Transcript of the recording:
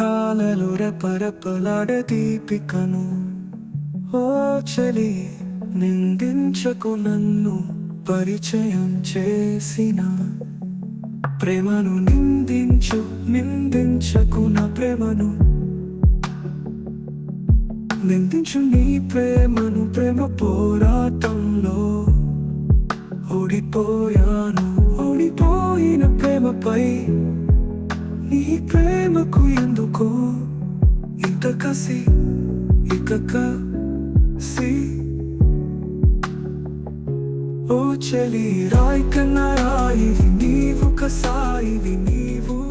కలలో రెపరెపలాడే దీపికను. ఓ చలి, నిందించకు నన్ను పరిచయం చేసిన ప్రేమను. నిందించకు నా ప్రేమను. నిందించు నీ ప్రేమను. ప్రేమ పోరాటంలో ఓడిపోయాను. ఓడిపోయిన ప్రేమపై నీ ప్రేమకు ఎందుకో ఇంత కసి, ఇక కసి. ఓ చలి, రాయి కన్నా రాయివి నీవు, కసాయివి నీవు.